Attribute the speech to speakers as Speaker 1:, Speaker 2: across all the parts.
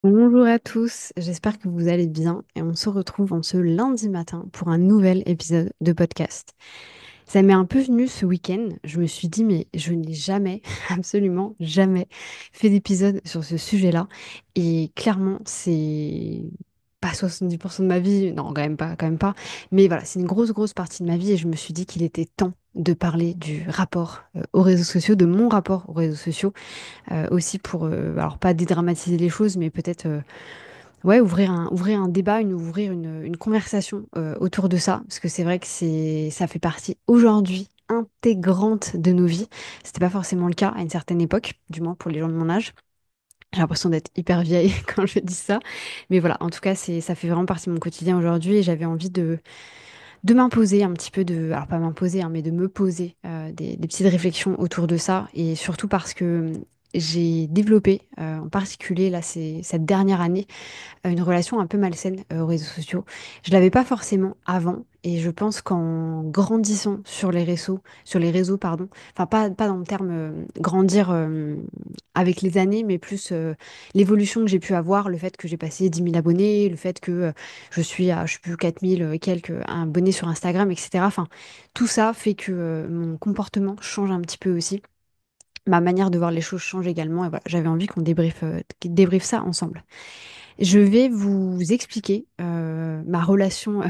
Speaker 1: Bonjour à tous, j'espère que vous allez bien et on se retrouve en ce lundi matin pour un nouvel épisode de podcast. Ça m'est un peu venu ce week-end, je me suis dit mais je n'ai jamais, absolument jamais fait d'épisode sur ce sujet-là et clairement c'est pas 70% de ma vie, non quand même pas, mais voilà, c'est une grosse partie de ma vie et je me suis dit qu'il était temps de parler du rapport aux réseaux sociaux, de mon rapport aux réseaux sociaux aussi pour, alors pas dédramatiser les choses, mais peut-être ouais, ouvrir un débat, ouvrir une conversation autour de ça, parce que c'est vrai que ça fait partie aujourd'hui intégrante de nos vies. C'était pas forcément le cas à une certaine époque, du moins pour les gens de mon âge. J'ai l'impression d'être hyper vieille quand je dis ça, mais voilà, en tout cas, ça fait vraiment partie de mon quotidien aujourd'hui et j'avais envie de m'imposer un petit peu alors pas m'imposer, hein, mais de me poser des petites réflexions autour de ça. Et surtout parce que j'ai développé, en particulier là, cette dernière année, une relation un peu malsaine aux réseaux sociaux. Je l'avais pas forcément avant. Et je pense qu'en grandissant sur les réseaux, pardon, enfin pas dans le terme grandir avec les années, mais plus l'évolution que j'ai pu avoir, le fait que j'ai passé 10 000 abonnés, le fait que je suis à, je sais plus, 4 000 et quelques abonnés sur Instagram, etc. Enfin, tout ça fait que mon comportement change un petit peu aussi. Ma manière de voir les choses change également. Et voilà, j'avais envie qu'on débriefe ça ensemble. Je vais vous expliquer ma relation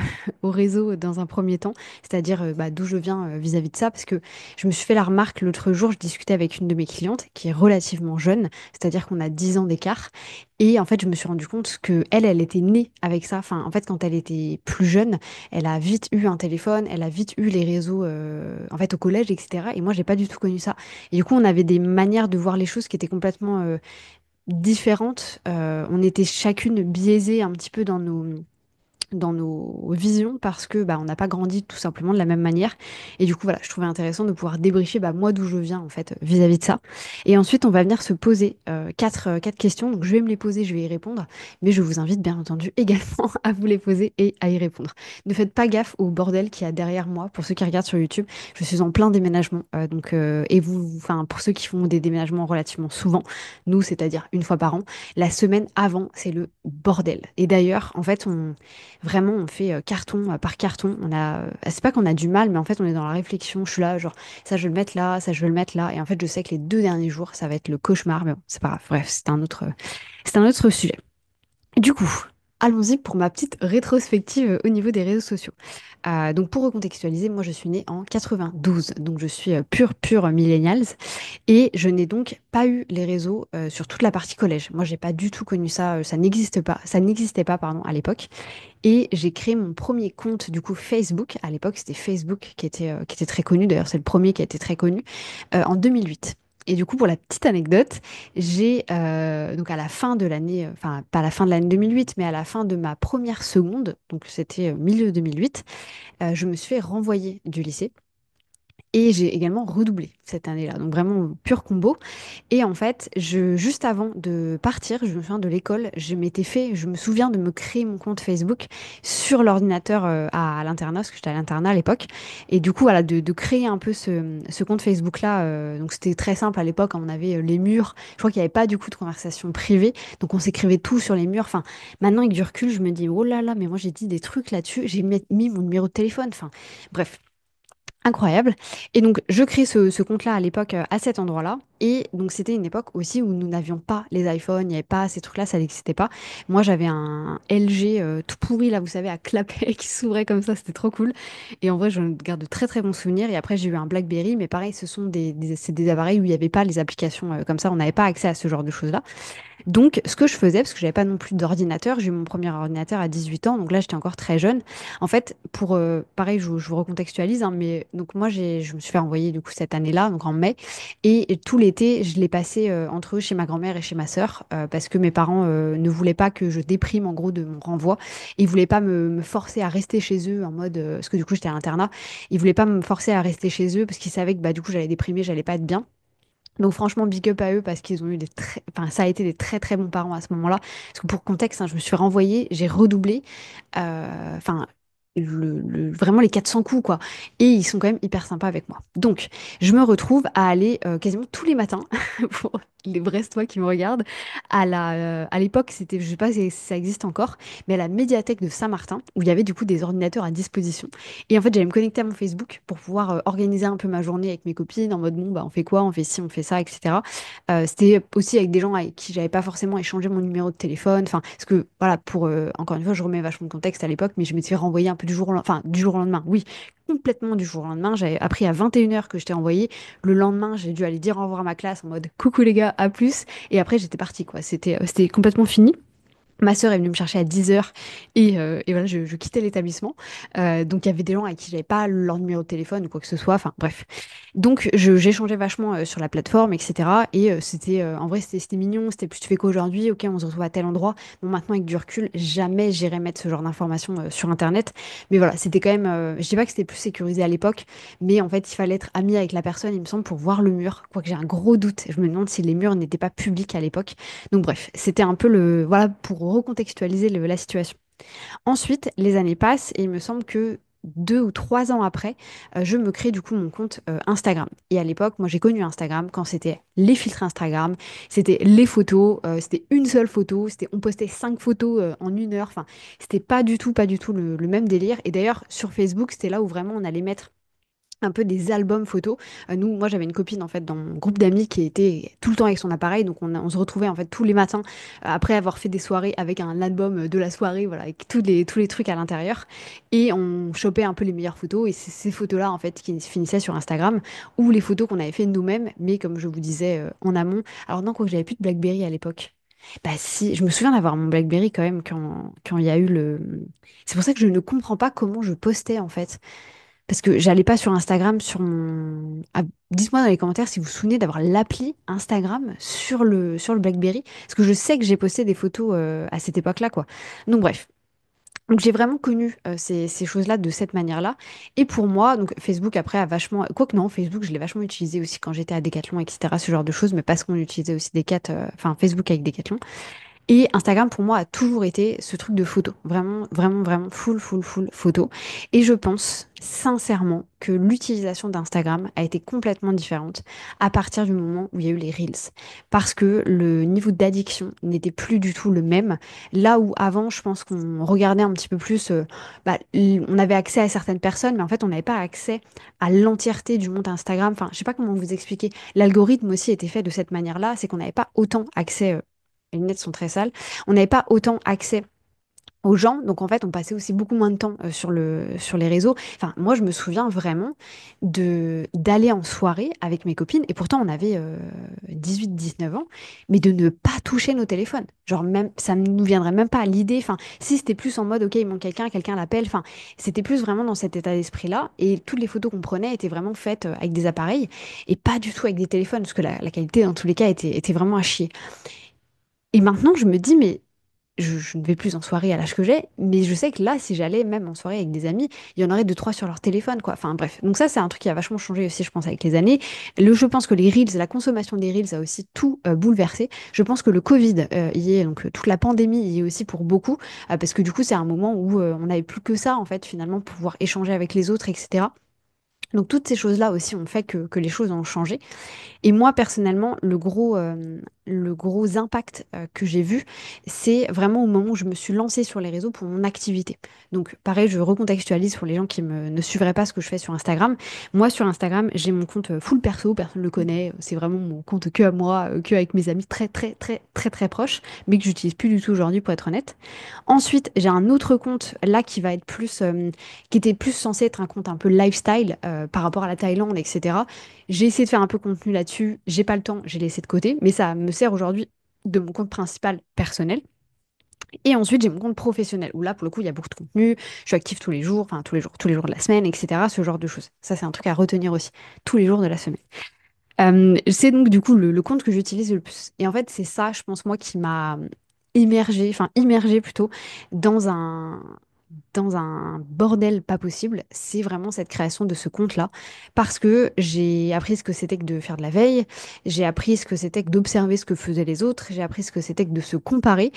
Speaker 1: au réseau dans un premier temps, c'est-à-dire d'où je viens vis-à-vis de ça, parce que je me suis fait la remarque l'autre jour, je discutais avec une de mes clientes qui est relativement jeune, c'est-à-dire qu'on a 10 ans d'écart, et en fait je me suis rendu compte que elle était née avec ça, enfin en fait quand elle était plus jeune, elle a vite eu un téléphone, elle a vite eu les réseaux en fait au collège, etc. Et moi j'ai pas du tout connu ça. Et du coup on avait des manières de voir les choses qui étaient complètement différentes. On était chacune biaisées un petit peu dans nos visions parce que on n'a pas grandi tout simplement de la même manière. Et du coup, voilà, je trouvais intéressant de pouvoir débriefer moi d'où je viens en fait vis-à-vis de ça. Et ensuite, on va venir se poser quatre questions. Donc, je vais me les poser, je vais y répondre. Mais je vous invite bien entendu également à vous les poser et à y répondre. Ne faites pas gaffe au bordel qu'il y a derrière moi. Pour ceux qui regardent sur YouTube, je suis en plein déménagement. Et vous, enfin, pour ceux qui font des déménagements relativement souvent, nous, c'est-à-dire une fois par an, la semaine avant, c'est le bordel. Et d'ailleurs, en fait, vraiment, on fait carton par carton. C'est pas qu'on a du mal, mais en fait, on est dans la réflexion. Je suis là, genre, ça, je vais le mettre là, ça, je vais le mettre là. Et en fait, je sais que les 2 derniers jours, ça va être le cauchemar, mais bon, c'est pas grave. Bref, c'est un autre sujet. Du coup, allons-y pour ma petite rétrospective au niveau des réseaux sociaux. Donc, pour recontextualiser, moi, je suis née en 92, donc je suis pure millennials. Et je n'ai donc pas eu les réseaux sur toute la partie collège. Moi, j'ai pas du tout connu ça. Ça n'existait pas, pardon, à l'époque. Et j'ai créé mon premier compte, du coup, Facebook. À l'époque, c'était Facebook qui était très connu. D'ailleurs, c'est le premier qui a été très connu en 2008. Et du coup, pour la petite anecdote, j'ai donc à la fin de l'année, enfin pas à la fin de l'année 2008, mais à la fin de ma première seconde, donc c'était milieu 2008, je me suis fait renvoyer du lycée. Et j'ai également redoublé cette année-là, donc vraiment pur combo. Et en fait, juste avant de partir, je me souviens de l'école, je me souviens de me créer mon compte Facebook sur l'ordinateur à l'internat, parce que j'étais à l'internat à l'époque. Et du coup, voilà, de créer un peu ce compte Facebook-là. Donc c'était très simple à l'époque, on avait les murs. Je crois qu'il n'y avait pas du coup de conversation privée, donc on s'écrivait tout sur les murs. Enfin, maintenant avec du recul, je me dis, oh là là, mais moi j'ai dit des trucs là-dessus, j'ai mis mon numéro de téléphone. Enfin, bref. Incroyable. Et donc, je crée ce compte-là à l'époque à cet endroit-là. Et donc, c'était une époque aussi où nous n'avions pas les iPhones, il n'y avait pas ces trucs-là, ça n'existait pas. Moi, j'avais un LG tout pourri, là, vous savez, à clapet qui s'ouvrait comme ça, c'était trop cool. Et en vrai, je garde de très bons souvenirs. Et après, j'ai eu un BlackBerry, mais pareil, ce sont c'est des appareils où il n'y avait pas les applications comme ça, on n'avait pas accès à ce genre de choses-là. Donc, ce que je faisais, parce que j'avais pas non plus d'ordinateur, j'ai eu mon premier ordinateur à 18 ans, donc là j'étais encore très jeune. En fait, pareil, je vous recontextualise, hein, mais donc moi je me suis fait envoyer du coup cette année-là, donc en mai, et tout l'été je l'ai passé entre eux chez ma grand-mère et chez ma sœur, parce que mes parents ne voulaient pas que je déprime en gros de mon renvoi, et ils voulaient pas me forcer à rester chez eux en mode, parce que du coup j'étais à l'internat, ils voulaient pas me forcer à rester chez eux parce qu'ils savaient que du coup j'allais déprimer, j'allais pas être bien. Donc franchement, big up à eux parce qu'ils ont eu enfin, ça a été des très bons parents à ce moment-là. Parce que pour contexte, hein, je me suis renvoyée, j'ai redoublé, enfin vraiment les 400 coups quoi. Et ils sont quand même hyper sympas avec moi. Donc je me retrouve à aller quasiment tous les matins les Brestois qui me regardent, à l'époque, c'était, je sais pas si ça existe encore, mais à la médiathèque de Saint-Martin, où il y avait du coup des ordinateurs à disposition. Et en fait, j'allais me connecter à mon Facebook pour pouvoir organiser un peu ma journée avec mes copines, en mode, bon, bah, on fait quoi, on fait ci, on fait ça, etc. C'était aussi avec des gens avec qui j'avais pas forcément échangé mon numéro de téléphone, enfin, parce que, voilà, encore une fois, je remets vachement de contexte à l'époque, mais je m'étais fait renvoyer un peu du jour au lendemain, oui, complètement du jour au lendemain. J'avais appris à 21h que je t'ai envoyé. Le lendemain, j'ai dû aller dire au revoir à ma classe en mode coucou les gars, à plus. Et après, j'étais partie, quoi. C'était complètement fini. Ma sœur est venue me chercher à 10h et voilà, je quittais l'établissement. Donc il y avait des gens avec qui j'avais pas leur numéro de téléphone ou quoi que ce soit. Enfin bref. Donc j'échangeais vachement sur la plateforme, etc. Et en vrai, c'était mignon. C'était plus tu fais quoi aujourd'hui? Ok, on se retrouve à tel endroit. Bon, maintenant avec du recul, jamais j'irai mettre ce genre d'informations sur Internet. Mais voilà, c'était quand même. Je dis pas que c'était plus sécurisé à l'époque, mais en fait, il fallait être ami avec la personne, il me semble, pour voir le mur. Quoique j'ai un gros doute. Je me demande si les murs n'étaient pas publics à l'époque. Donc bref, c'était un peu voilà, pour recontextualiser la situation. Ensuite, les années passent et il me semble que 2 ou 3 ans après, je me crée du coup mon compte Instagram. Et à l'époque, moi j'ai connu Instagram quand c'était les filtres Instagram, c'était les photos, c'était une seule photo, on postait 5 photos en 1 heure. Enfin, c'était pas du tout le même délire. Et d'ailleurs, sur Facebook, c'était là où vraiment on allait mettre un peu des albums photos. Moi j'avais une copine en fait dans mon groupe d'amis qui était tout le temps avec son appareil, donc on se retrouvait en fait tous les matins après avoir fait des soirées avec un album de la soirée, voilà, avec tous les trucs à l'intérieur, et on chopait un peu les meilleures photos, et c'est ces photos-là en fait qui finissaient sur Instagram, ou les photos qu'on avait fait nous-mêmes, mais comme je vous disais en amont. Alors non, quoi que j'avais plus de BlackBerry à l'époque. Bah si, je me souviens d'avoir mon BlackBerry quand même quand il y a eu le. C'est pour ça que je ne comprends pas comment je postais en fait. Parce que j'allais pas sur Instagram sur mon. Dites-moi dans les commentaires si vous vous souvenez d'avoir l'appli Instagram sur le BlackBerry. Parce que je sais que j'ai posté des photos à cette époque-là, quoi. Donc bref. Donc j'ai vraiment connu ces choses-là de cette manière-là. Et pour moi, donc Facebook après a vachement. Quoique non, Facebook, je l'ai vachement utilisé aussi quand j'étais à Decathlon, etc. Ce genre de choses, mais parce qu'on utilisait aussi enfin Facebook avec Decathlon. Et Instagram, pour moi, a toujours été ce truc de photo. Vraiment, vraiment, vraiment full photo. Et je pense sincèrement que l'utilisation d'Instagram a été complètement différente à partir du moment où il y a eu les Reels. Parce que le niveau d'addiction n'était plus du tout le même. Là où avant, je pense qu'on regardait un petit peu plus, on avait accès à certaines personnes, mais en fait, on n'avait pas accès à l'entièreté du monde Instagram. Enfin, je sais pas comment vous expliquer. L'algorithme aussi était fait de cette manière-là, c'est qu'on n'avait pas autant accès les lunettes sont très sales. On n'avait pas autant accès aux gens, donc en fait, on passait aussi beaucoup moins de temps sur les réseaux. Enfin, moi, je me souviens vraiment d'aller en soirée avec mes copines, et pourtant, on avait 18, 19 ans, mais de ne pas toucher nos téléphones. Genre, même, ça ne nous viendrait même pas à l'idée. Enfin, si c'était plus en mode, OK, il manque quelqu'un, quelqu'un l'appelle. Enfin, c'était plus vraiment dans cet état d'esprit-là, et toutes les photos qu'on prenait étaient vraiment faites avec des appareils, et pas du tout avec des téléphones, parce que la qualité, dans tous les cas, était vraiment à chier. Et maintenant, je me dis, mais je ne vais plus en soirée à l'âge que j'ai, mais je sais que là, si j'allais même en soirée avec des amis, il y en aurait deux, trois sur leur téléphone, quoi. Enfin, bref. Donc ça, c'est un truc qui a vachement changé aussi, je pense, avec les années. Je pense que les Reels, la consommation des Reels a aussi tout bouleversé. Je pense que le Covid y est, donc toute la pandémie y est aussi pour beaucoup, parce que du coup, c'est un moment où on n'avait plus que ça, en fait, finalement, pour pouvoir échanger avec les autres, etc. Donc toutes ces choses-là aussi ont fait que les choses ont changé. Et moi, personnellement, le gros impact que j'ai vu, c'est vraiment au moment où je me suis lancée sur les réseaux pour mon activité. Donc, pareil, je recontextualise pour les gens qui ne suivraient pas ce que je fais sur Instagram. Moi, sur Instagram, j'ai mon compte full perso, personne ne le connaît. C'est vraiment mon compte que à moi, que avec mes amis très proches, mais que j'utilise plus du tout aujourd'hui, pour être honnête. Ensuite, j'ai un autre compte là qui était plus censé être un compte un peu lifestyle par rapport à la Thaïlande, etc. J'ai essayé de faire un peu de contenu là-dessus, j'ai pas le temps, j'ai laissé de côté, mais ça me sert aujourd'hui de mon compte principal personnel. Et ensuite, j'ai mon compte professionnel, où là, pour le coup, il y a beaucoup de contenu, je suis active tous les jours, enfin tous les jours de la semaine, etc. Ce genre de choses. Ça, c'est un truc à retenir aussi, tous les jours de la semaine. C'est donc du coup le compte que j'utilise le plus. Et en fait, c'est ça, je pense, moi, qui m'a immergée plutôt, dans dans un bordel pas possible, c'est vraiment cette création de ce compte-là. Parce que j'ai appris ce que c'était que de faire de la veille, j'ai appris ce que c'était que d'observer ce que faisaient les autres, j'ai appris ce que c'était que de se comparer.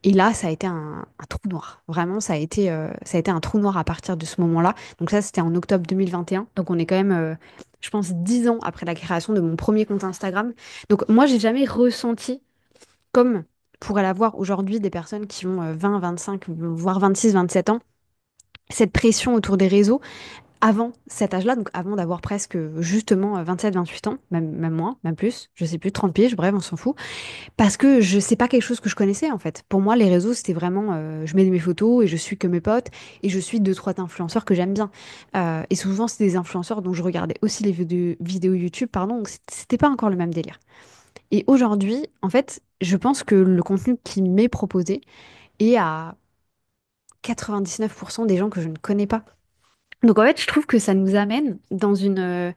Speaker 1: Et là, ça a été un trou noir. Vraiment, ça a été un trou noir à partir de ce moment-là. Donc ça, c'était en octobre 2021. Donc on est quand même je pense, 10 ans après la création de mon premier compte Instagram. Donc moi, j'ai jamais ressenti comme pourraient l'avoir aujourd'hui des personnes qui ont 20, 25, voire 26, 27 ans, cette pression autour des réseaux avant cet âge-là, donc avant d'avoir presque justement 27, 28 ans, même moins, même plus, je sais plus, 30 piges, bref, on s'en fout. Parce que je sais pas quelque chose que je connaissais en fait. Pour moi, les réseaux, c'était vraiment, je mets mes photos et je suis que mes potes et je suis deux, trois influenceurs que j'aime bien. Et souvent, c'est des influenceurs dont je regardais aussi les vidéos YouTube, pardon, donc c'était pas encore le même délire. Et aujourd'hui, en fait, je pense que le contenu qui m'est proposé est à 99% des gens que je ne connais pas. Donc en fait, je trouve que ça nous amène dans une,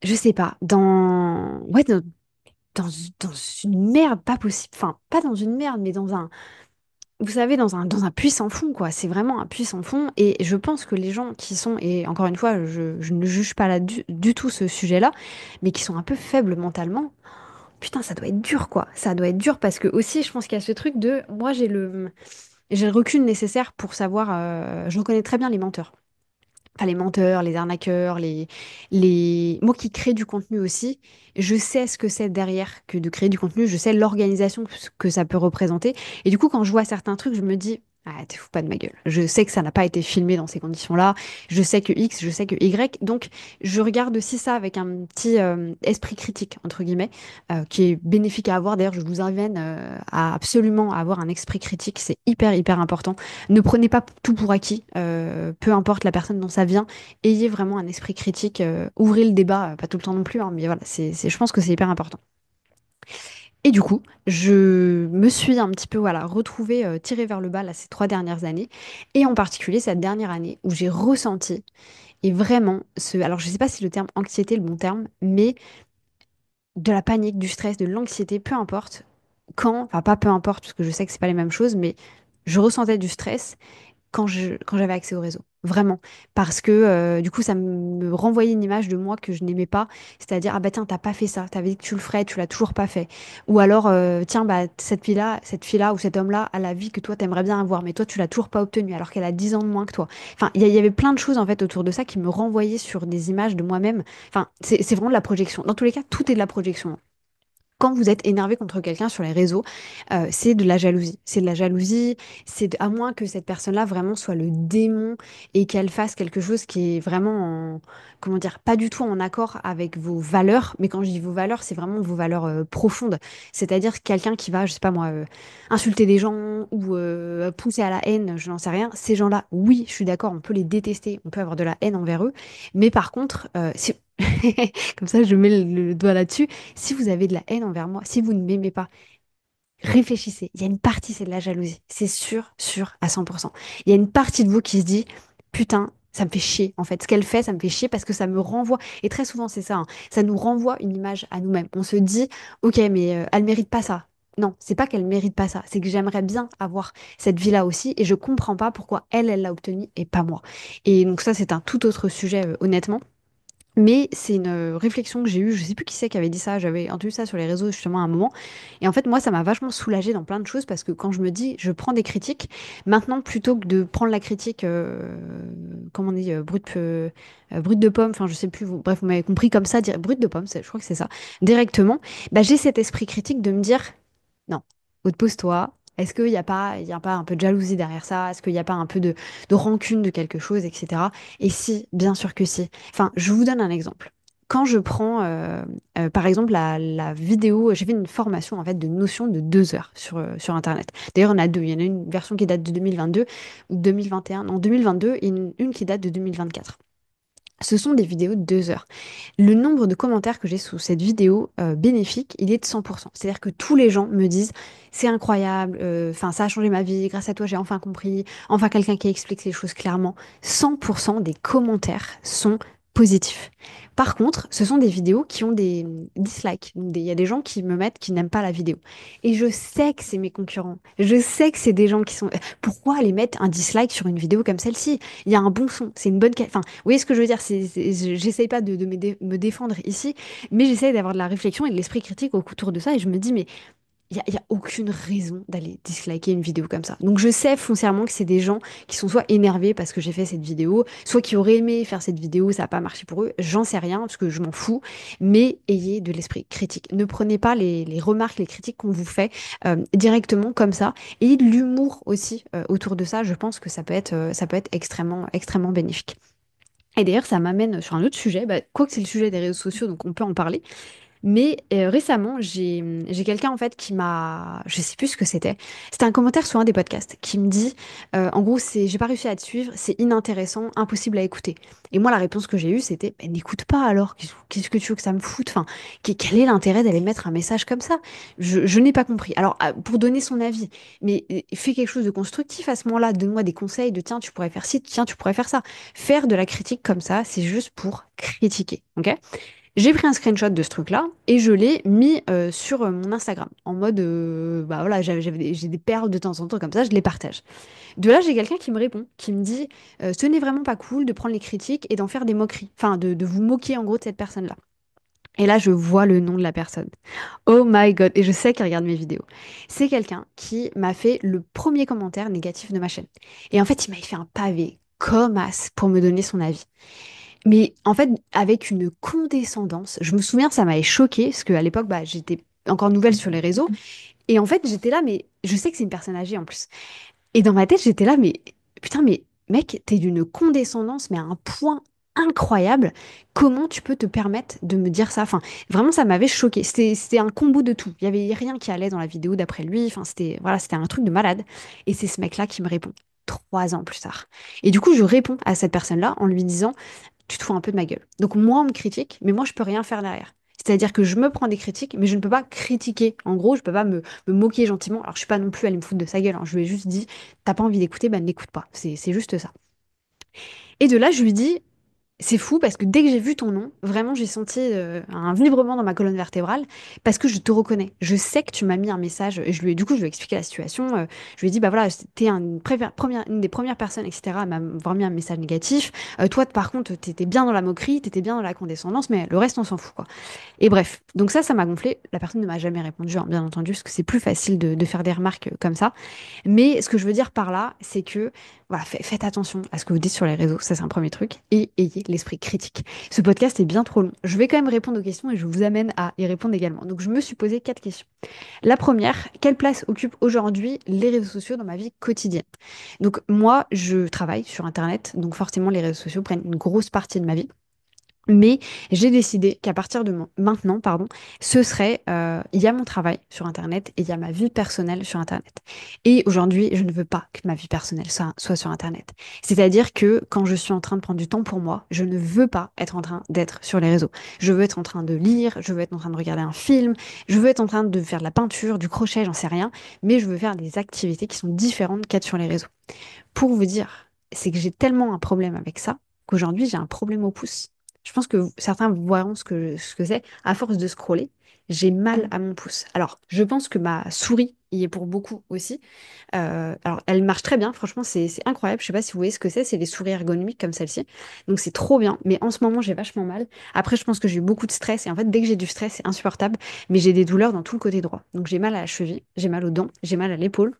Speaker 1: je sais pas, dans, dans une merde pas possible. Enfin, pas dans une merde, mais dans un, vous savez, dans un puits sans fond, quoi. C'est vraiment un puits sans fond. Et je pense que les gens qui sont, et encore une fois, je ne juge pas là du tout ce sujet-là, mais qui sont un peu faibles mentalement, putain, ça doit être dur, quoi. Ça doit être dur parce que aussi, je pense qu'il y a ce truc de, moi, j'ai le recul nécessaire pour savoir, je reconnais très bien les menteurs. Enfin, les menteurs, les arnaqueurs, moi qui crée du contenu aussi, je sais ce que c'est derrière que de créer du contenu, je sais l'organisation que ça peut représenter. Et du coup, quand je vois certains trucs, je me dis, ah, t'es fous pas de ma gueule. Je sais que ça n'a pas été filmé dans ces conditions-là, je sais que X, je sais que Y. Donc, je regarde aussi ça avec un petit esprit critique, entre guillemets, qui est bénéfique à avoir. D'ailleurs, je vous invite à absolument avoir un esprit critique, c'est hyper, hyper important. Ne prenez pas tout pour acquis, peu importe la personne dont ça vient, ayez vraiment un esprit critique, ouvrez le débat, pas tout le temps non plus, hein, mais voilà, je pense que c'est hyper important. Et du coup, je me suis un petit peu voilà, retrouvée tirée vers le bas là, ces 3 dernières années, et en particulier cette dernière année où j'ai ressenti, et vraiment, alors je ne sais pas si le terme anxiété est le bon terme, mais de la panique, du stress, de l'anxiété, peu importe, enfin pas peu importe, parce que je sais que c'est pas les mêmes choses, mais je ressentais du stress quand j'avais accès au réseau. Vraiment. Parce que du coup, ça me renvoyait une image de moi que je n'aimais pas. C'est-à-dire, ah bah tiens, t'as pas fait ça. T'avais dit que tu le ferais, tu l'as toujours pas fait. Ou alors, tiens, bah cette fille-là ou cet homme-là a la vie que toi, t'aimerais bien avoir, mais toi, tu l'as toujours pas obtenue alors qu'elle a 10 ans de moins que toi. Enfin, il y avait plein de choses en fait autour de ça qui me renvoyaient sur des images de moi-même. Enfin, c'est vraiment de la projection. Dans tous les cas, tout est de la projection. Quand vous êtes énervé contre quelqu'un sur les réseaux, c'est de la jalousie. C'est de la jalousie, à moins que cette personne-là vraiment soit le démon et qu'elle fasse quelque chose qui est vraiment, comment dire, pas du tout en accord avec vos valeurs. Mais quand je dis vos valeurs, c'est vraiment vos valeurs profondes. C'est-à-dire quelqu'un qui va, je sais pas moi, insulter des gens ou pousser à la haine, je n'en sais rien. Ces gens-là, oui, je suis d'accord, on peut les détester, on peut avoir de la haine envers eux. Mais par contre, comme ça, je mets le doigt là-dessus. Si vous avez de la haine envers moi, si vous ne m'aimez pas, réfléchissez. Il y a une partie, c'est de la jalousie. C'est sûr, sûr, à 100%. Il y a une partie de vous qui se dit, putain, ça me fait chier. En fait, ce qu'elle fait, ça me fait chier parce que ça me renvoie. Et très souvent, c'est ça, hein, ça nous renvoie une image à nous-mêmes. On se dit, ok, mais elle mérite pas ça. Non, c'est pas qu'elle mérite pas ça. C'est que j'aimerais bien avoir cette vie-là aussi et je comprends pas pourquoi elle l'a obtenue et pas moi. Et donc ça, c'est un tout autre sujet, honnêtement. Mais c'est une réflexion que j'ai eue, je sais plus qui c'est qui avait dit ça, j'avais entendu ça sur les réseaux justement à un moment. Et en fait, moi, ça m'a vachement soulagée dans plein de choses parce que quand je me dis, je prends des critiques, maintenant, plutôt que de prendre la critique, comment on dit, brute de pomme, enfin, je sais plus, bref, vous m'avez compris comme ça, brute de pomme, je crois que c'est ça, directement, bah, j'ai cet esprit critique de me dire, non, pose-toi. Est-ce qu'il y a pas un peu de jalousie derrière ça? Est-ce qu'il n'y a pas un peu de rancune de quelque chose, etc. Et si, bien sûr que si. Enfin, je vous donne un exemple. Quand je prends, par exemple, la vidéo, j'ai fait une formation en fait de notion de 2 heures sur Internet. D'ailleurs, il y en a deux. Il y en a une version qui date de 2022 ou 2021, non 2022 et une qui date de 2024. Ce sont des vidéos de 2 heures. Le nombre de commentaires que j'ai sous cette vidéo bénéfique, il est de 100%. C'est-à-dire que tous les gens me disent, c'est incroyable, enfin ça a changé ma vie, grâce à toi j'ai enfin compris, enfin quelqu'un qui explique les choses clairement. 100% des commentaires sont positifs. Par contre, ce sont des vidéos qui ont des dislikes. Il y a des gens qui me mettent qui n'aiment pas la vidéo. Et je sais que c'est mes concurrents. Je sais que c'est des gens qui sont... Pourquoi aller mettre un dislike sur une vidéo comme celle-ci? Il y a un bon fond, c'est une bonne... Enfin, vous voyez ce que je veux dire? J'essaye pas de me défendre ici, mais j'essaye d'avoir de la réflexion et de l'esprit critique autour de ça. Et je me dis, mais y a aucune raison d'aller disliker une vidéo comme ça. Donc je sais foncièrement que c'est des gens qui sont soit énervés parce que j'ai fait cette vidéo, soit qui auraient aimé faire cette vidéo, ça n'a pas marché pour eux. J'en sais rien parce que je m'en fous. Mais ayez de l'esprit critique. Ne prenez pas les remarques, les critiques qu'on vous fait directement comme ça. Ayez de l'humour aussi autour de ça. Je pense que ça peut être extrêmement, extrêmement bénéfique. Et d'ailleurs, ça m'amène sur un autre sujet, bah, quoique c'est le sujet des réseaux sociaux, donc on peut en parler. Mais récemment, j'ai quelqu'un en fait qui m'a, je sais plus ce que c'était. C'était un commentaire sur un des podcasts qui me dit, en gros, c'est, j'ai pas réussi à te suivre, c'est inintéressant, impossible à écouter. Et moi, la réponse que j'ai eue, c'était, ben, n'écoute pas alors. Qu'est-ce que tu veux que ça me foute? Enfin, quel est l'intérêt d'aller mettre un message comme ça? Je n'ai pas compris. Alors, pour donner son avis, mais fais quelque chose de constructif à ce moment-là. Donne-moi des conseils de tiens, tu pourrais faire ci, tiens, tu pourrais faire ça. Faire de la critique comme ça, c'est juste pour critiquer, ok? J'ai pris un screenshot de ce truc-là et je l'ai mis sur mon Instagram en mode bah voilà, j'ai des perles de temps en temps comme ça, je les partage. De là, j'ai quelqu'un qui me répond, qui me dit ce n'est vraiment pas cool de prendre les critiques et d'en faire des moqueries, enfin de vous moquer en gros de cette personne-là. Et là, je vois le nom de la personne. Oh my God! Et je sais qu'il regarde mes vidéos. C'est quelqu'un qui m'a fait le premier commentaire négatif de ma chaîne. Et en fait, il m'avait fait un pavé comme as pour me donner son avis. Mais en fait, avec une condescendance, je me souviens, ça m'avait choquée, parce qu'à l'époque, bah, j'étais encore nouvelle sur les réseaux. Et en fait, j'étais là, mais je sais que c'est une personne âgée en plus. Et dans ma tête, j'étais là, mais putain, mais mec, t'es d'une condescendance, mais à un point incroyable. Comment tu peux te permettre de me dire ça? Enfin, vraiment, ça m'avait choquée. C'était un combo de tout. Il y avait rien qui allait dans la vidéo d'après lui. Enfin, voilà, c'était un truc de malade. Et c'est ce mec-là qui me répond 3 ans plus tard. Et du coup, je réponds à cette personne-là en lui disant tu te fous un peu de ma gueule. Donc moi, on me critique, mais moi, je peux rien faire derrière. C'est-à-dire que je me prends des critiques, mais je ne peux pas critiquer. En gros, je peux pas me moquer gentiment. Alors, je suis pas non plus allée me foutre de sa gueule, hein. Je lui ai juste dit, t'as pas envie d'écouter, bah n'écoute pas. C'est juste ça. Et de là, je lui dis, c'est fou parce que dès que j'ai vu ton nom, vraiment, j'ai senti un vibrement dans ma colonne vertébrale parce que je te reconnais. Je sais que tu m'as mis un message et du coup, je lui ai expliqué la situation. Je lui ai dit, bah voilà, une des premières personnes, etc., à m'avoir mis un message négatif. Toi, par contre, t'étais bien dans la moquerie, t'étais bien dans la condescendance, mais le reste, on s'en fout, quoi. Et bref, donc ça m'a gonflé. La personne ne m'a jamais répondu, hein, bien entendu, parce que c'est plus facile de faire des remarques comme ça. Mais ce que je veux dire par là, c'est que voilà, faites attention à ce que vous dites sur les réseaux, ça c'est un premier truc, et ayez l'esprit critique. Ce podcast est bien trop long. Je vais quand même répondre aux questions et je vous amène à y répondre également. Donc je me suis posé 4 questions. La première, quelle place occupent aujourd'hui les réseaux sociaux dans ma vie quotidienne? Donc moi, je travaille sur Internet, donc forcément les réseaux sociaux prennent une grosse partie de ma vie. Mais j'ai décidé qu'à partir de maintenant, pardon, ce serait, il y a mon travail sur Internet et il y a ma vie personnelle sur Internet. Et aujourd'hui, je ne veux pas que ma vie personnelle soit sur Internet. C'est-à-dire que quand je suis en train de prendre du temps pour moi, je ne veux pas être en train d'être sur les réseaux. Je veux être en train de lire, je veux être en train de regarder un film, je veux être en train de faire de la peinture, du crochet, j'en sais rien, mais je veux faire des activités qui sont différentes qu'être sur les réseaux. Pour vous dire, c'est que j'ai tellement un problème avec ça qu'aujourd'hui, j'ai un problème au pouce. Je pense que certains voient ce que c'est. À force de scroller, j'ai mal à mon pouce. Alors, je pense que ma souris y est pour beaucoup aussi. Alors, elle marche très bien. Franchement, c'est incroyable. Je sais pas si vous voyez ce que c'est. C'est les souris ergonomiques comme celle-ci. Donc, c'est trop bien. Mais en ce moment, j'ai vachement mal. Après, je pense que j'ai eu beaucoup de stress. Et en fait, dès que j'ai du stress, c'est insupportable. Mais j'ai des douleurs dans tout le côté droit. Donc, j'ai mal à la cheville, j'ai mal aux dents, j'ai mal à l'épaule.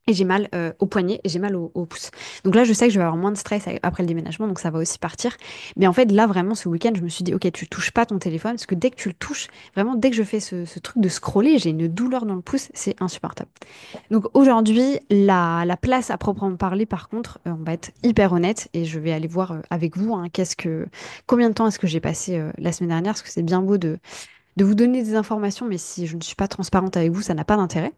Speaker 1: Et j'ai mal au poignet et j'ai mal au pouce. Donc là, je sais que je vais avoir moins de stress après le déménagement, donc ça va aussi partir. Mais en fait, là, vraiment, ce week-end, je me suis dit, ok, tu touches pas ton téléphone, parce que dès que tu le touches, vraiment, dès que je fais ce truc de scroller, j'ai une douleur dans le pouce, c'est insupportable. Donc aujourd'hui, la place à proprement parler, par contre, on va être hyper honnête et je vais aller voir avec vous, hein, combien de temps est-ce que j'ai passé la semaine dernière, parce que c'est bien beau de vous donner des informations, mais si je ne suis pas transparente avec vous, ça n'a pas d'intérêt.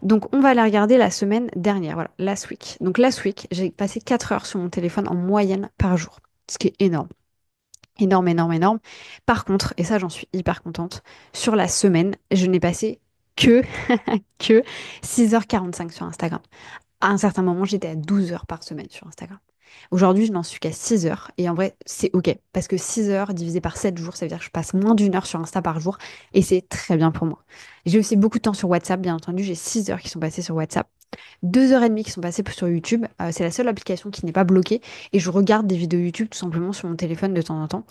Speaker 1: Donc, on va aller regarder la semaine dernière, voilà, last week. Donc, last week, j'ai passé 4 heures sur mon téléphone en moyenne par jour, ce qui est énorme. Énorme, énorme, énorme. Par contre, et ça, j'en suis hyper contente, sur la semaine, je n'ai passé que, que 6h45 sur Instagram. À un certain moment, j'étais à 12 heures par semaine sur Instagram. Aujourd'hui, je n'en suis qu'à 6 heures. Et en vrai, c'est OK. Parce que 6 heures divisé par 7 jours, ça veut dire que je passe moins d'1 heure sur Insta par jour. Et c'est très bien pour moi. J'ai aussi beaucoup de temps sur WhatsApp, bien entendu. J'ai 6 heures qui sont passées sur WhatsApp. 2 heures et demie qui sont passées sur YouTube. C'est la seule application qui n'est pas bloquée. Et je regarde des vidéos YouTube tout simplement sur mon téléphone de temps en temps.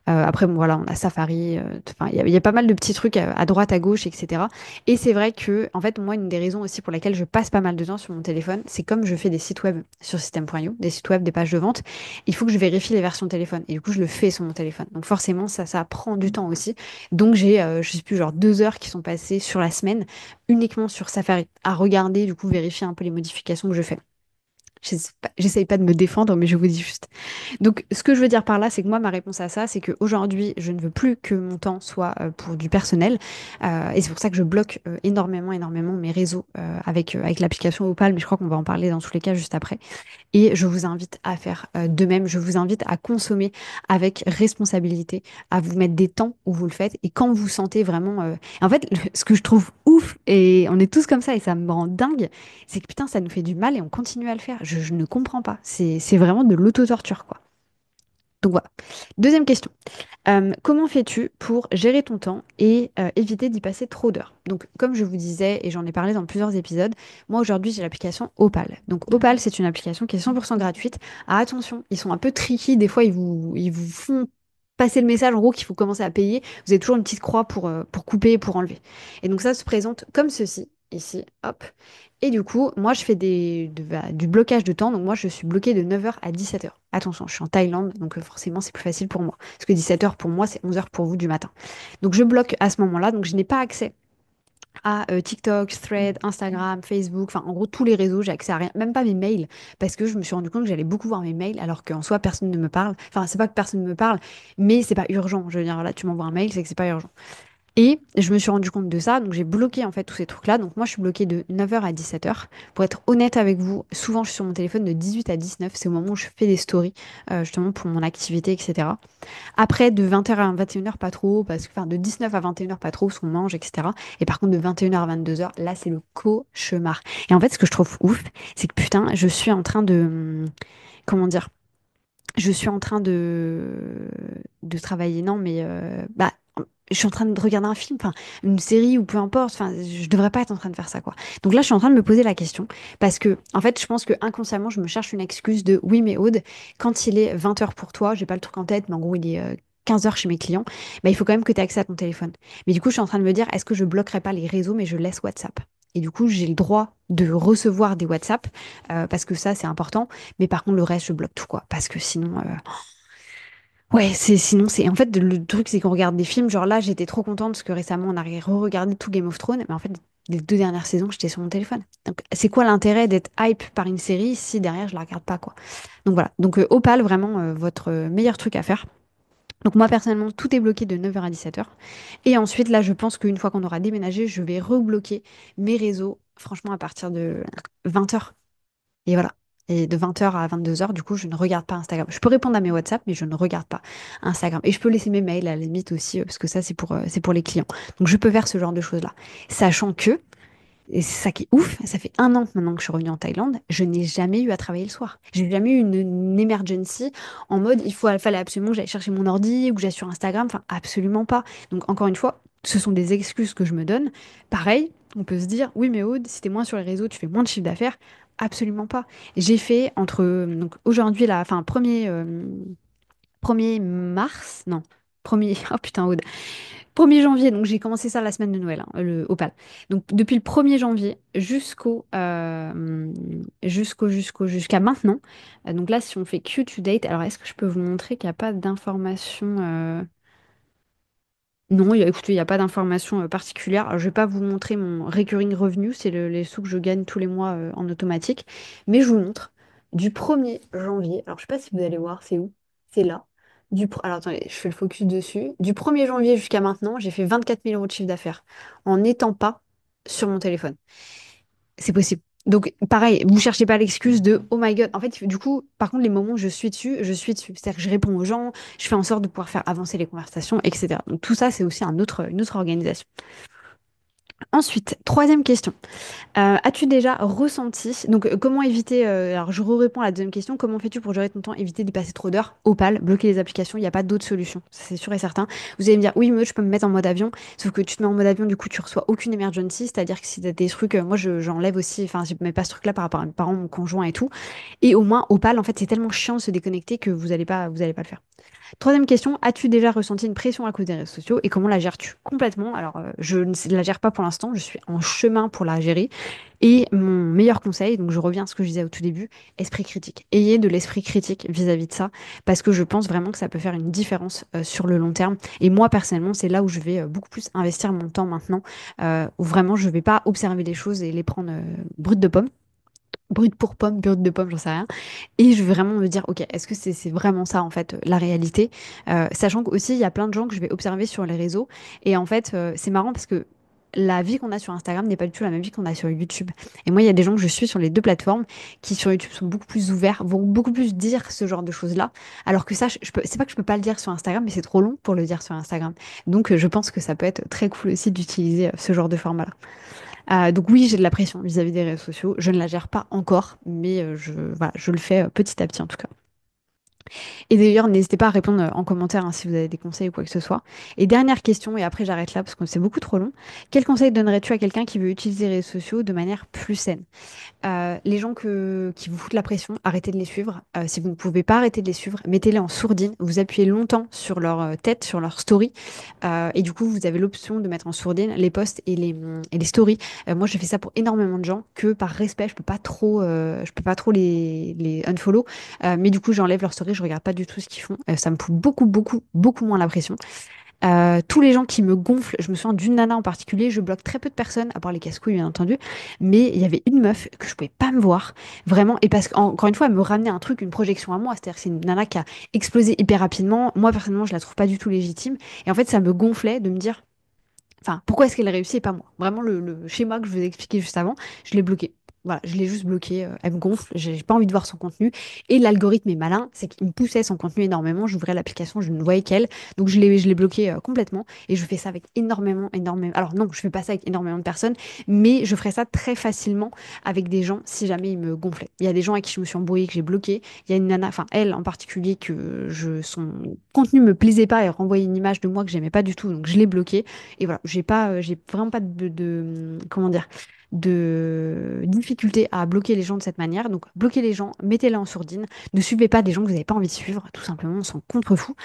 Speaker 1: Après, bon, voilà, on a Safari. Enfin, il y a pas mal de petits trucs à droite, à gauche, etc. Et c'est vrai que, en fait, moi, une des raisons aussi pour laquelle je passe pas mal de temps sur mon téléphone, c'est comme je fais des sites web sur System.io, des sites web, des pages de vente, il faut que je vérifie les versions de téléphone. Et du coup, je le fais sur mon téléphone. Donc forcément, ça prend du temps aussi. Donc j'ai, je sais plus, genre 2 heures qui sont passées sur la semaine uniquement sur Safari, à regarder, du coup, vérifier un peu les modifications que je fais. J'essaye pas de me défendre, mais je vous dis juste. Donc, ce que je veux dire par là, c'est que moi, ma réponse à ça, c'est qu'aujourd'hui, je ne veux plus que mon temps soit pour du personnel. Et c'est pour ça que je bloque énormément mes réseaux avec l'application Opal, mais je crois qu'on va en parler dans tous les cas juste après. Et je vous invite à faire de même. Je vous invite à consommer avec responsabilité, à vous mettre des temps où vous le faites. Et quand vous sentez vraiment... En fait, ce que je trouve ouf, et on est tous comme ça, et ça me rend dingue, c'est que putain, ça nous fait du mal et on continue à le faire. Je ne comprends pas. C'est vraiment de l'auto-torture, quoi. Donc voilà. Deuxième question. Comment fais-tu pour gérer ton temps et éviter d'y passer trop d'heures? Donc, comme je vous disais, et j'en ai parlé dans plusieurs épisodes, moi aujourd'hui j'ai l'application Opal. Donc, Opal, c'est une application qui est 100% gratuite. Ah, attention, ils sont un peu tricky. Des fois, ils vous font passer le message en gros qu'il faut commencer à payer. Vous avez toujours une petite croix pour couper et pour enlever. Et donc, ça se présente comme ceci. Ici, hop. Et du coup, moi, je fais du blocage de temps. Donc, moi, je suis bloquée de 9 heures à 17 heures. Attention, je suis en Thaïlande, donc forcément, c'est plus facile pour moi. Parce que 17 heures pour moi, c'est 11 heures pour vous du matin. Donc, je bloque à ce moment-là. Donc, je n'ai pas accès à TikTok, Thread, Instagram, Facebook, enfin, en gros, tous les réseaux. J'ai accès à rien, même pas mes mails. Parce que je me suis rendu compte que j'allais beaucoup voir mes mails, alors qu'en soi, personne ne me parle. Enfin, c'est pas que personne ne me parle, mais c'est pas urgent. Je veux dire, là, tu m'envoies un mail, c'est que c'est pas urgent. Et je me suis rendu compte de ça, donc j'ai bloqué en fait tous ces trucs-là. Donc moi, je suis bloquée de 9 heures à 17 heures. Pour être honnête avec vous, souvent je suis sur mon téléphone de 18 à 19. C'est au moment où je fais des stories, justement pour mon activité, etc. Après, de 20 heures à 21 heures, pas trop, parce que, enfin, de 19 à 21 heures, pas trop, parce qu'on mange, etc. Et par contre, de 21 heures à 22 heures, là, c'est le cauchemar. Et en fait, ce que je trouve ouf, c'est que putain, je suis en train de, comment dire, je suis en train de travailler, non, mais bah, je suis en train de regarder un film, enfin, une série ou peu importe, enfin, je devrais pas être en train de faire ça, quoi. Donc là, je suis en train de me poser la question parce que, en fait, je pense que inconsciemment, je me cherche une excuse de oui, mais Aude, quand il est 20 heures pour toi, j'ai pas le truc en tête, mais en gros, il est 15 heures chez mes clients, bah, il faut quand même que tu aies accès à ton téléphone. Mais du coup, je suis en train de me dire, est-ce que je bloquerai pas les réseaux, mais je laisse WhatsApp? Et du coup, j'ai le droit de recevoir des WhatsApp parce que ça, c'est important. Mais par contre, le reste, je bloque tout, quoi. Parce que sinon, ouais, sinon, c'est. En fait, le truc, c'est qu'on regarde des films. Genre là, j'étais trop contente parce que récemment, on a re-regardé tout Game of Thrones. Mais en fait, les 2 dernières saisons, j'étais sur mon téléphone. Donc, c'est quoi l'intérêt d'être hype par une série si derrière, je la regarde pas, quoi. Donc voilà. Donc, Opal, vraiment, votre meilleur truc à faire. Donc, moi, personnellement, tout est bloqué de 9 heures à 17 heures. Et ensuite, là, je pense qu'une fois qu'on aura déménagé, je vais rebloquer mes réseaux, franchement, à partir de 20 heures. Et voilà. Et de 20 heures à 22 heures, du coup, je ne regarde pas Instagram. Je peux répondre à mes WhatsApp, mais je ne regarde pas Instagram. Et je peux laisser mes mails à la limite aussi, parce que ça, c'est pour les clients. Donc, je peux faire ce genre de choses-là. Sachant que, et c'est ça qui est ouf, ça fait 1 an maintenant que je suis revenue en Thaïlande, je n'ai jamais eu à travailler le soir. J'ai jamais eu une emergency en mode, fallait absolument que j'aille chercher mon ordi ou que j'aille sur Instagram. Enfin, absolument pas. Donc, encore une fois, ce sont des excuses que je me donne. Pareil, on peut se dire, oui, mais Aude, si t'es moins sur les réseaux, tu fais moins de chiffre d'affaires. Absolument pas. J'ai fait donc aujourd'hui, là, enfin, 1er mars, non, premier, oh putain, Aude, 1er janvier, donc j'ai commencé ça la semaine de Noël, hein, le Opal. Donc depuis le 1er janvier jusqu'à maintenant, donc là, si on fait Q to date, alors est-ce que je peux vous montrer qu'il n'y a pas d'informations Non, écoutez, il n'y a pas d'informations particulières. Alors, je ne vais pas vous montrer mon recurring revenu, c'est les sous que je gagne tous les mois en automatique. Mais je vous montre du 1er janvier. Alors, je ne sais pas si vous allez voir, c'est où? C'est là. Alors, attendez, je fais le focus dessus. Du 1er janvier jusqu'à maintenant, j'ai fait 24 000 € de chiffre d'affaires en n'étant pas sur mon téléphone. C'est possible. Donc, pareil, vous cherchez pas l'excuse de oh my god. En fait, du coup, par contre, les moments où je suis dessus, je suis dessus. C'est-à-dire que je réponds aux gens, je fais en sorte de pouvoir faire avancer les conversations, etc. Donc, tout ça, c'est aussi une autre organisation. Ensuite, troisième question. As-tu déjà ressenti, donc comment éviter, alors je réponds à la deuxième question, comment fais-tu pour gérer ton temps, éviter d'y passer trop d'heures? Opal, bloquer les applications, il n'y a pas d'autre solution, ça, c'est sûr et certain. Vous allez me dire, oui, mais je peux me mettre en mode avion, sauf que tu te mets en mode avion, du coup, tu reçois aucune emergency, c'est-à-dire que si t'as des trucs, moi j'enlève aussi, enfin, je mets pas ce truc-là par rapport à mes parents, mon conjoint et tout. Et au moins, Opal, en fait, c'est tellement chiant de se déconnecter que vous allez pas le faire. Troisième question, as-tu déjà ressenti une pression à cause des réseaux sociaux et comment la gères-tu complètement? Alors, je ne la gère pas pour l'instant, je suis en chemin pour la gérer. Et mon meilleur conseil, donc je reviens à ce que je disais au tout début, esprit critique. Ayez de l'esprit critique vis-à-vis de ça, parce que je pense vraiment que ça peut faire une différence sur le long terme. Et moi, personnellement, c'est là où je vais beaucoup plus investir mon temps maintenant, où vraiment je ne vais pas observer les choses et les prendre brutes de pomme. Brut pour pomme, brut de pomme, j'en sais rien. Et je vais vraiment me dire, ok, est-ce que c'est vraiment ça, en fait, la réalité? Sachant qu'aussi, il y a plein de gens que je vais observer sur les réseaux. Et en fait, c'est marrant parce que la vie qu'on a sur Instagram n'est pas du tout la même vie qu'on a sur YouTube. Et moi, il y a des gens que je suis sur les deux plateformes qui, sur YouTube, sont beaucoup plus ouverts, vont beaucoup plus dire ce genre de choses-là. Alors que ça, c'est pas que je peux pas le dire sur Instagram, mais c'est trop long pour le dire sur Instagram. Donc, je pense que ça peut être très cool aussi d'utiliser ce genre de format-là. Donc oui, j'ai de la pression vis-à-vis des réseaux sociaux. Je ne la gère pas encore, mais voilà, je le fais petit à petit en tout cas. Et d'ailleurs, n'hésitez pas à répondre en commentaire hein, si vous avez des conseils ou quoi que ce soit. Et dernière question, et après j'arrête là parce que c'est beaucoup trop long. Quel conseil donnerais-tu à quelqu'un qui veut utiliser les réseaux sociaux de manière plus saine? Les gens qui vous foutent la pression, arrêtez de les suivre. Si vous ne pouvez pas arrêter de les suivre, mettez-les en sourdine. Vous appuyez longtemps sur leur tête, sur leur story. Et du coup, vous avez l'option de mettre en sourdine les posts et les stories. Moi, je fais ça pour énormément de gens que par respect, je peux pas trop les unfollow. Mais du coup, j'enlève leur story, je regarde pas du tout ce qu'ils font. Ça me fout beaucoup, beaucoup, beaucoup moins la pression. Tous les gens qui me gonflent, je me souviens d'une nana en particulier, je bloque très peu de personnes, à part les casse-couilles bien entendu, mais il y avait une meuf que je pouvais pas me voir, vraiment, et parce qu'encore une fois, elle me ramenait un truc, une projection à moi, c'est-à-dire que c'est une nana qui a explosé hyper rapidement, moi personnellement je la trouve pas du tout légitime, et en fait ça me gonflait de me dire, enfin, pourquoi est-ce qu'elle réussit et pas moi? Vraiment, le schéma que je vous ai expliqué juste avant, je l'ai bloqué. Voilà, je l'ai juste bloqué, elle me gonfle, j'ai pas envie de voir son contenu. Et l'algorithme est malin, c'est qu'il me poussait son contenu énormément. J'ouvrais l'application, je ne voyais qu'elle. Donc je l'ai bloqué complètement. Et je fais ça avec énormément, énormément. Alors non, je fais pas ça avec énormément de personnes, mais je ferais ça très facilement avec des gens si jamais ils me gonflaient. Il y a des gens avec qui je me suis embrouillée, que j'ai bloqué. Il y a une nana, enfin elle en particulier, son contenu me plaisait pas et renvoyait une image de moi que j'aimais pas du tout, donc je l'ai bloqué. Et voilà, j'ai vraiment pas comment dire, de difficulté à bloquer les gens de cette manière. Donc, bloquez les gens, mettez-les en sourdine. Ne suivez pas des gens que vous n'avez pas envie de suivre, tout simplement, on s'en contrefout.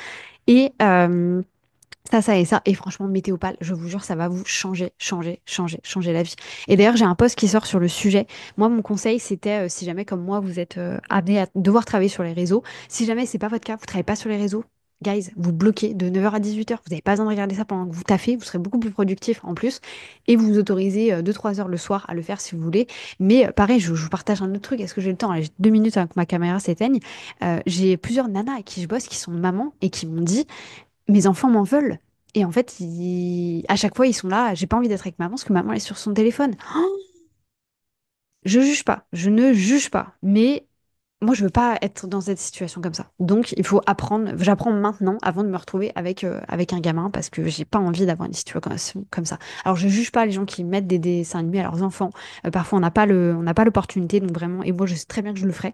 Speaker 1: Et ça et ça. Et franchement, Météopale, je vous jure, ça va vous changer, changer, changer, changer la vie. Et d'ailleurs, j'ai un post qui sort sur le sujet. Moi, mon conseil, c'était, si jamais, comme moi, vous êtes amené à devoir travailler sur les réseaux, si jamais c'est pas votre cas, vous travaillez pas sur les réseaux, guys, vous bloquez de 9h à 18h. Vous n'avez pas besoin de regarder ça pendant que vous taffez. Vous serez beaucoup plus productif en plus. Et vous vous autorisez 2-3 heures le soir à le faire si vous voulez. Mais pareil, je vous partage un autre truc. Est-ce que j'ai le temps? Allez, j'ai 2 minutes avant que ma caméra s'éteigne. J'ai plusieurs nanas avec qui je bosse qui sont mamans et qui m'ont dit mes enfants m'en veulent. Et en fait, à chaque fois, ils sont là. J'ai pas envie d'être avec maman parce que maman est sur son téléphone. Oh, je juge pas. Je ne juge pas. Mais moi, je veux pas être dans cette situation comme ça. Donc, il faut apprendre. J'apprends maintenant avant de me retrouver avec un gamin parce que j'ai pas envie d'avoir une situation comme ça. Alors, je juge pas les gens qui mettent des dessins animés à leurs enfants. Parfois, on n'a pas l'opportunité. Donc, vraiment, et moi, je sais très bien que je le ferai.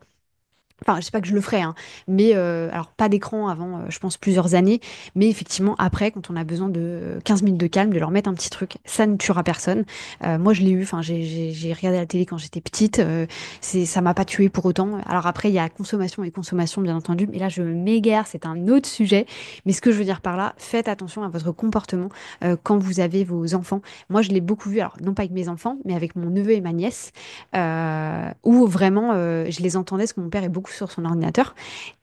Speaker 1: Enfin, je sais pas que je le ferai, hein, mais alors pas d'écran avant, je pense, plusieurs années. Mais effectivement, après, quand on a besoin de 15 minutes de calme, de leur mettre un petit truc, ça ne tuera personne. Moi, je l'ai eu, enfin, j'ai regardé la télé quand j'étais petite, ça m'a pas tué pour autant. Alors après, il y a consommation et consommation, bien entendu, mais là, je m'égare, c'est un autre sujet. Mais ce que je veux dire par là, faites attention à votre comportement quand vous avez vos enfants. Moi, je l'ai beaucoup vu, alors non pas avec mes enfants, mais avec mon neveu et ma nièce où vraiment je les entendais parce que mon père est beaucoup sur son ordinateur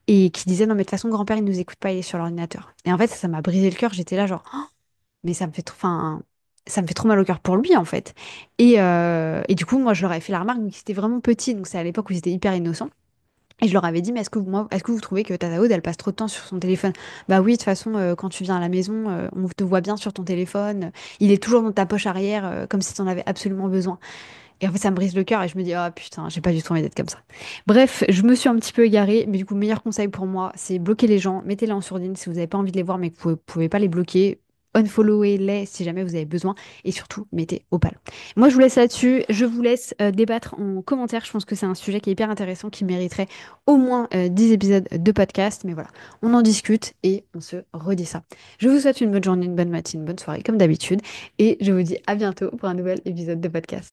Speaker 1: et qui disait non mais de toute façon grand-père il nous écoute pas, il est sur l'ordinateur. Et en fait ça m'a brisé le cœur, j'étais là genre oh, mais enfin ça me fait trop mal au cœur pour lui en fait. Et du coup moi je leur avais fait la remarque mais c'était vraiment petit donc c'est à l'époque où ils étaient hyper innocents. Et je leur avais dit, mais est-ce que vous trouvez que Tata Aude, elle passe trop de temps sur son téléphone? Bah oui, de toute façon, quand tu viens à la maison, on te voit bien sur ton téléphone. Il est toujours dans ta poche arrière, comme si tu en avais absolument besoin. Et en fait, ça me brise le cœur et je me dis, ah putain, j'ai pas du tout envie d'être comme ça. Bref, je me suis un petit peu égarée, mais du coup, meilleur conseil pour moi, c'est bloquer les gens, mettez-les en sourdine si vous n'avez pas envie de les voir, mais que vous pouvez pas les bloquer. unfollowez-les si jamais vous avez besoin et surtout mettez au pal. Moi je vous laisse là-dessus, je vous laisse débattre en commentaire, je pense que c'est un sujet qui est hyper intéressant qui mériterait au moins 10 épisodes de podcast, mais voilà, on en discute et on se redit ça. Je vous souhaite une bonne journée, une bonne matinée, une bonne soirée comme d'habitude et je vous dis à bientôt pour un nouvel épisode de podcast.